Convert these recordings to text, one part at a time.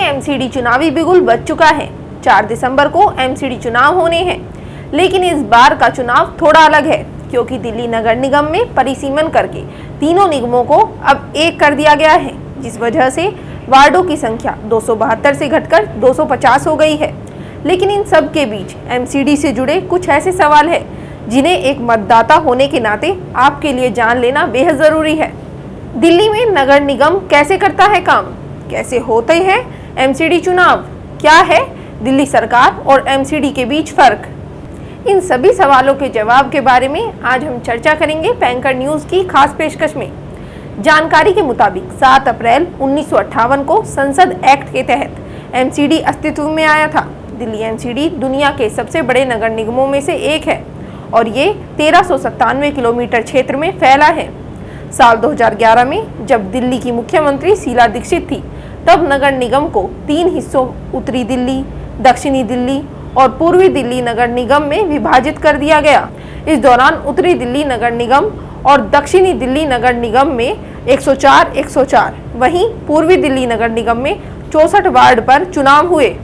MCD चुनावी बिगुल बज चुका है। 4 दिसंबर को एमसीडी चुनाव होने हैं, लेकिन इस बार का चुनाव थोड़ा अलग है, क्योंकि दिल्ली नगर निगम में परिसीमन करके तीनों निगमों को अब एक कर दिया गया है, जिस वजह से वार्डों की संख्या 272 से घटकर 250 हो गई है। लेकिन इन सब के बीच एमसीडी से जुड़े कुछ ऐसे सवाल हैं जिन्हें एक मतदाता होने के नाते आपके लिए जान लेना बेहद जरूरी है। दिल्ली में नगर निगम कैसे करता है काम, कैसे होते हैं एमसीडी चुनाव, क्या है दिल्ली सरकार और एमसीडी के बीच फर्क, इन सभी सवालों के जवाब के बारे में आज हम चर्चा करेंगे पैंकर न्यूज की खास पेशकश में। जानकारी के मुताबिक 7 अप्रैल 1958 को संसद एक्ट के तहत एमसीडी अस्तित्व में आया था। दिल्ली एमसीडी दुनिया के सबसे बड़े नगर निगमों में से एक है और ये 1397 किलोमीटर क्षेत्र में फैला है। साल 2011 में जब दिल्ली की मुख्यमंत्री शीला दीक्षित थी, तब नगर निगम को 3 हिस्सों उत्तरी दिल्ली, दक्षिणी दिल्ली और पूर्वी दिल्ली नगर निगम में विभाजित कर दिया गया। इस दौरान उत्तरी दिल्ली नगर निगम और दक्षिणी दिल्ली नगर निगम में 104, वहीं पूर्वी दिल्ली नगर निगम में 64 वार्ड पर चुनाव हुए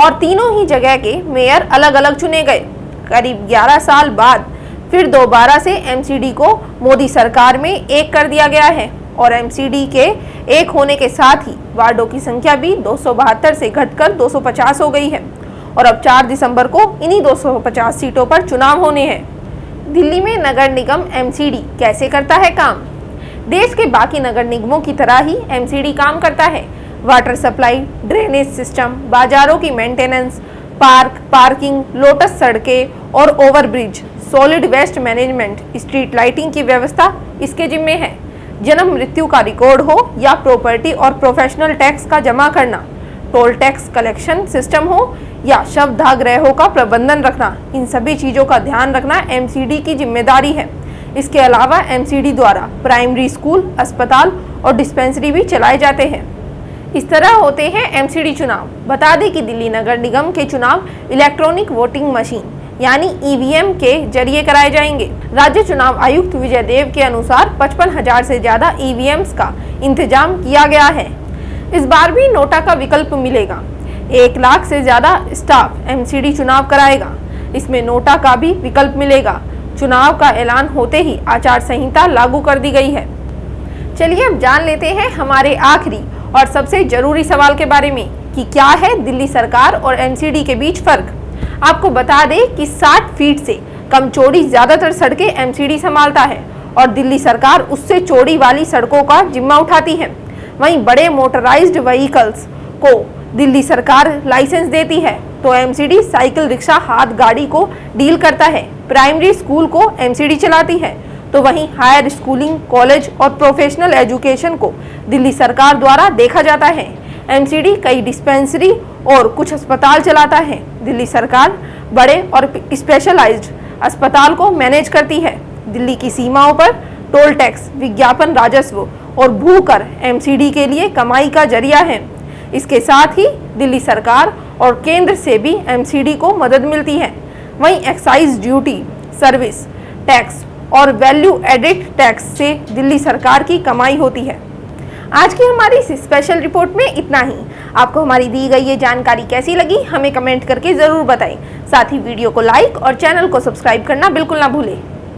और तीनों ही जगह के मेयर अलग अलग चुने गए। करीब 11 साल बाद फिर दोबारा से एमसीडी को मोदी सरकार में एक कर दिया गया है और एमसीडी के एक होने के साथ ही वार्डों की संख्या भी 272 से घटकर 250 हो गई है और अब 4 दिसंबर को इन्हीं 250 सीटों पर चुनाव होने हैं। दिल्ली में नगर निगम एमसीडी कैसे करता है काम? देश के बाकी नगर निगमों की तरह ही एमसीडी काम करता है। वाटर सप्लाई, ड्रेनेज सिस्टम, बाजारों की मेंटेनेंस, पार्किंग, लोटस सड़कें और overbridge, solid waste management, street lighting की व्यवस्था इसके जिम्मे है। जन्म मृत्यु का रिकॉर्ड हो या प्रॉपर्टी और प्रोफेशनल टैक्स का जमा करना, टोल टैक्स कलेक्शन सिस्टम हो या शवदाह गृहों का प्रबंधन रखना, इन सभी चीज़ों का ध्यान रखना एमसीडी की जिम्मेदारी है। इसके अलावा एमसीडी द्वारा प्राइमरी स्कूल, अस्पताल और डिस्पेंसरी भी चलाए जाते हैं। इस तरह होते हैं एमसीडी चुनाव। बता दें कि दिल्ली नगर निगम के चुनाव इलेक्ट्रॉनिक वोटिंग मशीन यानी ईवीएम के जरिए कराए जाएंगे। राज्य चुनाव आयुक्त विजय देव के अनुसार 55,000 से ज्यादा ईवीएम्स का इंतजाम किया गया है। इस बार भी नोटा का विकल्प मिलेगा। 1 लाख से ज्यादा स्टाफ एमसीडी चुनाव कराएगा। इसमें नोटा का भी विकल्प मिलेगा। चुनाव का ऐलान होते ही आचार संहिता लागू कर दी गई है। चलिए अब जान लेते हैं हमारे आखिरी और सबसे जरूरी सवाल के बारे में कि क्या है दिल्ली सरकार और एमसीडी के बीच फर्क। आपको बता दें कि 60 फीट से कम चौड़ी ज्यादातर सड़कें एमसीडी संभालता है और दिल्ली सरकार उससे चौड़ी वाली सड़कों का जिम्मा उठाती है। वहीं बड़े मोटराइज्ड व्हीकल्स को दिल्ली सरकार लाइसेंस देती है, तो एमसीडी साइकिल, रिक्शा, हाथ गाड़ी को डील करता है। प्राइमरी स्कूल को एमसीडी चलाती है, तो वहीं हायर स्कूलिंग, कॉलेज और प्रोफेशनल एजुकेशन को दिल्ली सरकार द्वारा देखा जाता है। एमसीडी कई डिस्पेंसरी और कुछ अस्पताल चलाता है। दिल्ली सरकार बड़े और स्पेशलाइज्ड अस्पताल को मैनेज करती है। दिल्ली की सीमाओं पर टोल टैक्स, विज्ञापन राजस्व और भू कर एमसीडी के लिए कमाई का जरिया है। इसके साथ ही दिल्ली सरकार और केंद्र से भी एमसीडी को मदद मिलती है। वहीं एक्साइज ड्यूटी, सर्विस टैक्स और वैल्यू एडेड टैक्स से दिल्ली सरकार की कमाई होती है। आज की हमारी इस स्पेशल रिपोर्ट में इतना ही। आपको हमारी दी गई ये जानकारी कैसी लगी, हमें कमेंट करके ज़रूर बताएं। साथ ही वीडियो को लाइक और चैनल को सब्सक्राइब करना बिल्कुल ना भूलें।